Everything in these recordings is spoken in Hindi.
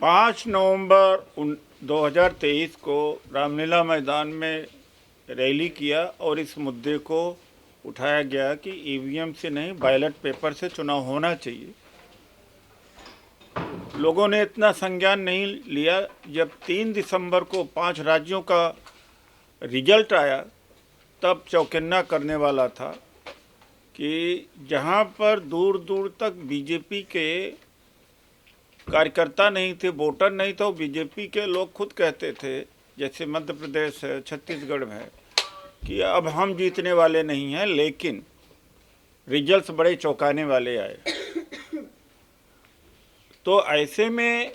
5 नवंबर 2023 को रामलीला मैदान में रैली किया और इस मुद्दे को उठाया गया कि ईवीएम से नहीं बैलेट पेपर से चुनाव होना चाहिए। लोगों ने इतना संज्ञान नहीं लिया। जब 3 दिसंबर को 5 राज्यों का रिजल्ट आया तब चौकन्ना करने वाला था कि जहां पर दूर दूर तक बीजेपी के कार्यकर्ता नहीं थे, वोटर नहीं थे, बीजेपी के लोग खुद कहते थे, जैसे मध्य प्रदेश है, छत्तीसगढ़ है, कि अब हम जीतने वाले नहीं हैं। लेकिन रिजल्ट्स बड़े चौंकाने वाले आए। तो ऐसे में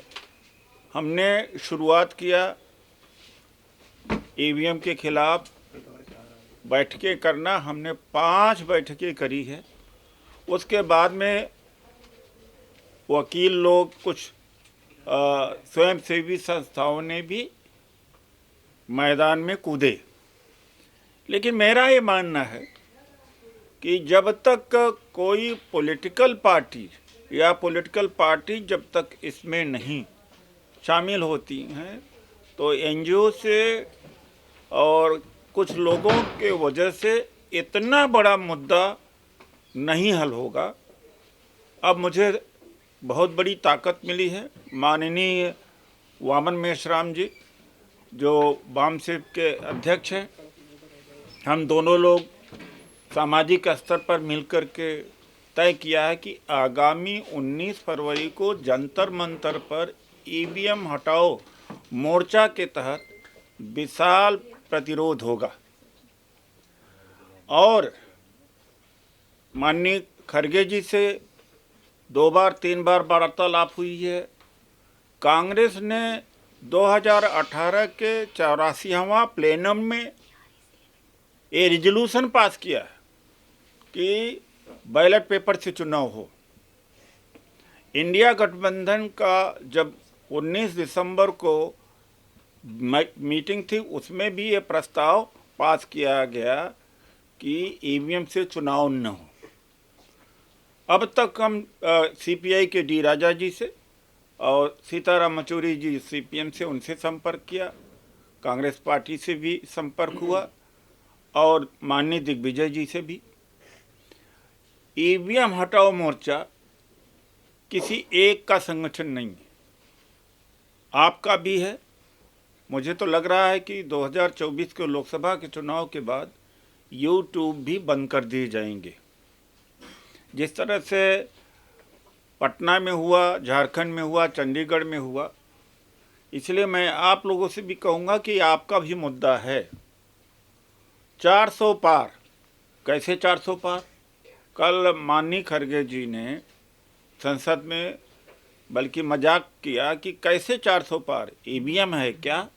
हमने शुरुआत किया ईवीएम के खिलाफ बैठकें करना। हमने 5 बैठकें करी है। उसके बाद में वकील लोग, कुछ स्वयंसेवी संस्थाओं ने भी मैदान में कूदे। लेकिन मेरा ये मानना है कि जब तक कोई पॉलिटिकल पार्टी जब तक इसमें नहीं शामिल होती हैं तो एनजीओ से और कुछ लोगों के वजह से इतना बड़ा मुद्दा नहीं हल होगा। अब मुझे बहुत बड़ी ताकत मिली है। माननीय वामन मेश्राम जी जो वामसेप के अध्यक्ष हैं, हम दोनों लोग सामाजिक स्तर पर मिलकर के तय किया है कि आगामी 19 फरवरी को जंतर मंतर पर ईवीएम हटाओ मोर्चा के तहत विशाल प्रतिरोध होगा। और माननीय खड़गे जी से 2 बार 3 बार वार्तालाप हुई है। कांग्रेस ने 2018 के 84वां प्लेनम में ये रिजोल्यूशन पास किया है कि बैलेट पेपर से चुनाव हो। इंडिया गठबंधन का जब 19 दिसंबर को मीटिंग थी, उसमें भी ये प्रस्ताव पास किया गया कि ईवीएम से चुनाव न हो। अब तक हम सीपीआई के डी राजा जी से और सीताराम येचुरी जी सीपीएम से, उनसे संपर्क किया। कांग्रेस पार्टी से भी संपर्क हुआ और माननीय दिग्विजय जी से भी। ईवीएम हटाओ मोर्चा किसी एक का संगठन नहीं है, आपका भी है। मुझे तो लग रहा है कि 2024 के लोकसभा के चुनाव के बाद यूट्यूब भी बंद कर दिए जाएंगे। जिस तरह से पटना में हुआ, झारखंड में हुआ, चंडीगढ़ में हुआ। इसलिए मैं आप लोगों से भी कहूँगा कि आपका भी मुद्दा है 400 पार। कैसे 400 पार? कल माननीय खड़गे जी ने संसद में बल्कि मजाक किया कि कैसे 400 पार, ईवीएम है क्या?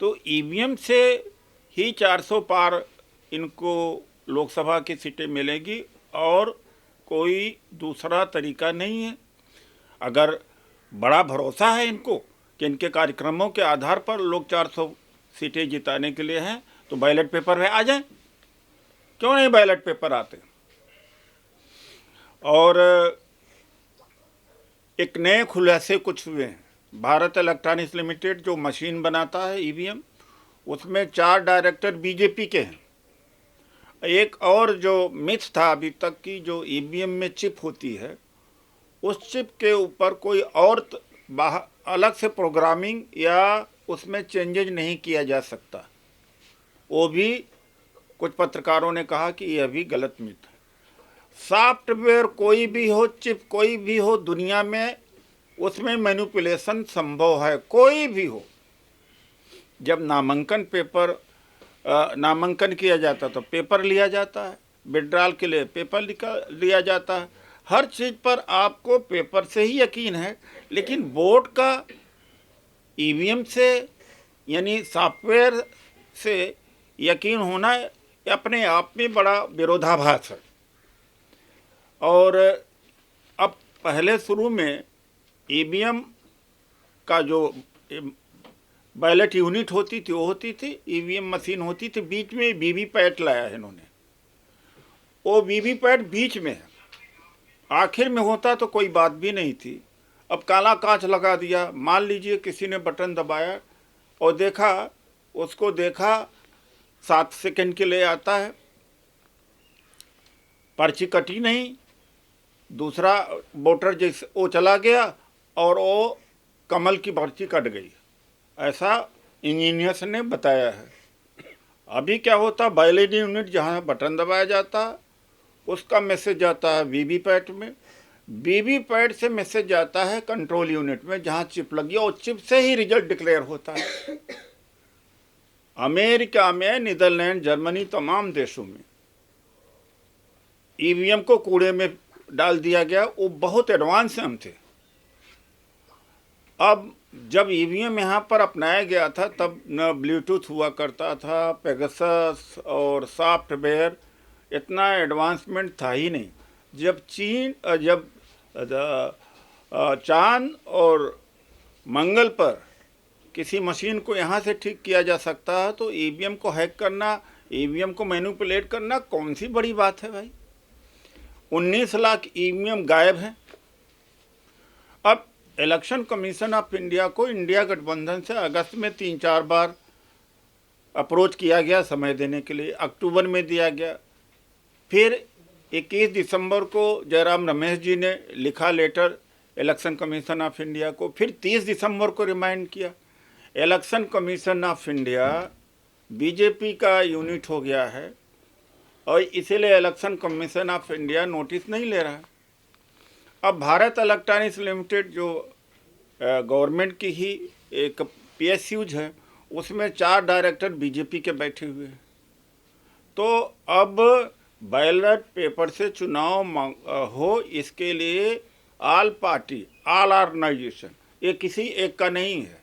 तो ईवीएम से ही 400 पार इनको लोकसभा की सीटें मिलेगी और कोई दूसरा तरीका नहीं है। अगर बड़ा भरोसा है इनको कि इनके कार्यक्रमों के आधार पर लोग 400 सीटें जिताने के लिए हैं तो बैलेट पेपर में आ जाएं। क्यों नहीं बैलेट पेपर आते? और एक नए खुलासे कुछ हुए हैं। भारत इलेक्ट्रॉनिक्स लिमिटेड जो मशीन बनाता है ईवीएम, उसमें 4 डायरेक्टर बीजेपी के हैं। एक और जो मिथ था अभी तक की, जो ईवीएम में चिप होती है, उस चिप के ऊपर कोई और अलग से प्रोग्रामिंग या उसमें चेंजेज नहीं किया जा सकता। वो भी कुछ पत्रकारों ने कहा कि यह भी गलत मिथ है। सॉफ्टवेयर कोई भी हो, चिप कोई भी हो दुनिया में, उसमें मैनिपुलेशन संभव है, कोई भी हो। जब नामांकन किया जाता तो पेपर लिया जाता है, विड्रॉल के लिए पेपर लिया जाता है। हर चीज़ पर आपको पेपर से ही यकीन है। लेकिन वोट का ईवीएम से यानी सॉफ्टवेयर से यकीन होना अपने आप में बड़ा विरोधाभास है। और अब पहले शुरू में ईवीएम का जो बैलेट यूनिट होती थी वो होती थी, ईवीएम मशीन होती थी, बीच में वीवीपैट लाया है इन्होंने। वो वीवीपैट बीच में है, आखिर में होता तो कोई बात भी नहीं थी। अब काला कांच लगा दिया। मान लीजिए किसी ने बटन दबाया और देखा, उसको देखा 7 सेकंड के लिए आता है, पर्ची कटी नहीं, दूसरा वोटर जैसे वो चला गया और वो कमल की पर्ची कट गई। ऐसा इंजीनियर्स ने बताया है। अभी क्या होता, बाइनरी यूनिट जहाँ बटन दबाया जाता उसका मैसेज जाता है वीवीपैट में, वीवीपैट से मैसेज जाता है कंट्रोल यूनिट में जहाँ चिप लगी और चिप से ही रिजल्ट डिक्लेयर होता है। अमेरिका में, नीदरलैंड, जर्मनी, तमाम देशों में ईवीएम को कूड़े में डाल दिया गया। वो बहुत एडवांस हम थे। अब जब ईवीएम यहाँ पर अपनाया गया था तब न ब्लूटूथ हुआ करता था, पेगासस और सॉफ्टवेयर इतना एडवांसमेंट था ही नहीं। जब चांद और मंगल पर किसी मशीन को यहाँ से ठीक किया जा सकता है तो ईवीएम को हैक करना, ईवीएम को मैनिपुलेट करना कौन सी बड़ी बात है भाई। 19 लाख ईवीएम गायब हैं। अब इलेक्शन कमीशन ऑफ इंडिया को इंडिया गठबंधन से अगस्त में 3-4 बार अप्रोच किया गया समय देने के लिए, अक्टूबर में दिया गया, फिर 21 दिसंबर को जयराम रमेश जी ने लिखा letter election commission of India को, फिर 30 दिसंबर को रिमाइंड किया। Election commission of India BJP का यूनिट हो गया है और इसीलिए election commission of India notice नहीं ले रहा। अब भारत इलेक्ट्रॉनिक्स लिमिटेड जो गवर्नमेंट की ही एक पीएसयूज है, उसमें 4 डायरेक्टर बीजेपी के बैठे हुए हैं। तो अब बैलेट पेपर से चुनाव हो, इसके लिए ऑल पार्टी, ऑल ऑर्गेनाइजेशन, ये किसी एक का नहीं है,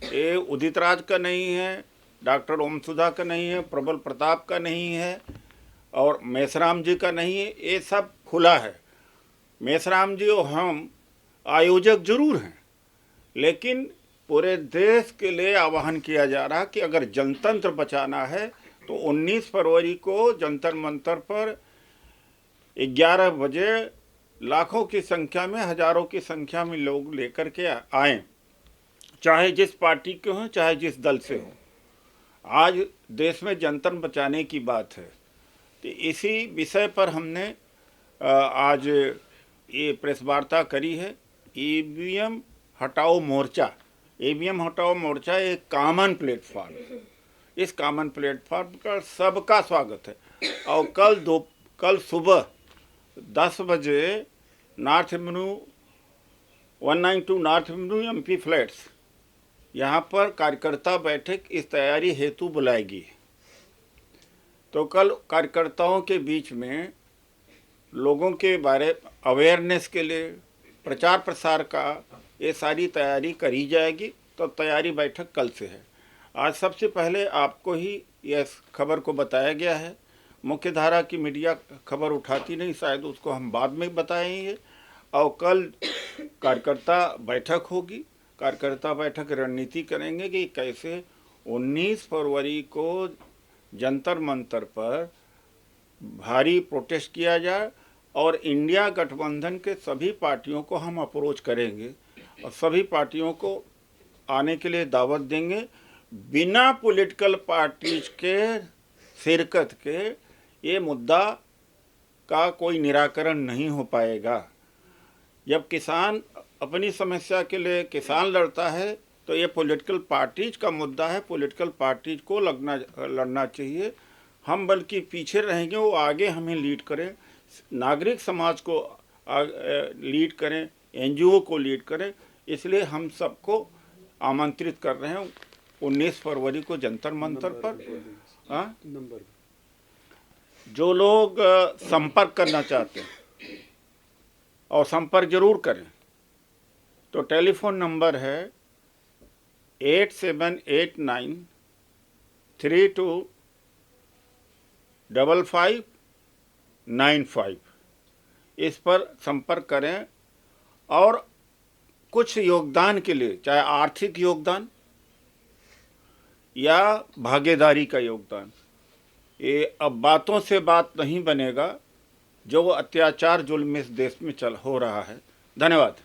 ये उदित राज का नहीं है, डॉक्टर ओम सुधा का नहीं है, प्रबल प्रताप का नहीं है और मेसराम जी का नहीं है। ये सब खुला है। मेसराम जी और हम आयोजक जरूर हैं, लेकिन पूरे देश के लिए आह्वान किया जा रहा कि अगर जनतंत्र बचाना है तो 19 फरवरी को जंतर मंतर पर 11 बजे लाखों की संख्या में, हजारों की संख्या में लोग लेकर के आएँ, चाहे जिस पार्टी के हों, चाहे जिस दल से हों। आज देश में जनतंत्र बचाने की बात है। तो इसी विषय पर हमने आज ये प्रेस वार्ता करी है। ईवीएम हटाओ मोर्चा, ईवीएम हटाओ मोर्चा एक कॉमन प्लेटफॉर्म है। इस कॉमन प्लेटफॉर्म का सबका स्वागत है। और कल सुबह 10 बजे north Avenue 192 north Avenue MP flats, यहाँ पर कार्यकर्ता बैठक इस तैयारी हेतु बुलाएगी। तो कल कार्यकर्ताओं के बीच में लोगों के बारे अवेयरनेस के लिए प्रचार प्रसार का ये सारी तैयारी करी जाएगी। तो तैयारी बैठक कल से है। आज सबसे पहले आपको ही यह खबर को बताया गया है। मुख्य धारा की मीडिया खबर उठाती नहीं, शायद उसको हम बाद में बताएंगे। और कल कार्यकर्ता बैठक होगी। कार्यकर्ता बैठक रणनीति करेंगे कि कैसे 19 फरवरी को जंतर मंतर पर भारी प्रोटेस्ट किया जाए और इंडिया गठबंधन के सभी पार्टियों को हम अप्रोच करेंगे और सभी पार्टियों को आने के लिए दावत देंगे। बिना पॉलिटिकल पार्टीज के शिरकत के ये मुद्दा का कोई निराकरण नहीं हो पाएगा। जब किसान अपनी समस्या के लिए किसान लड़ता है तो ये पॉलिटिकल पार्टीज का मुद्दा है। पॉलिटिकल पार्टीज को लड़ना चाहिए। हम बल्कि पीछे रहेंगे, वो आगे हमें लीड करें, नागरिक समाज को लीड करें, एनजीओ को लीड करें। इसलिए हम सबको आमंत्रित कर रहे हैं 19 फरवरी को जंतर मंतर पर। जो लोग संपर्क करना चाहते हैं और संपर्क जरूर करें, तो टेलीफोन नंबर है 8789 325595। इस पर संपर्क करें और कुछ योगदान के लिए, चाहे आर्थिक योगदान या भागीदारी का योगदान, ये अब बातों से बात नहीं बनेगा। जो अत्याचार जुल्म इस देश में हो रहा है। धन्यवाद।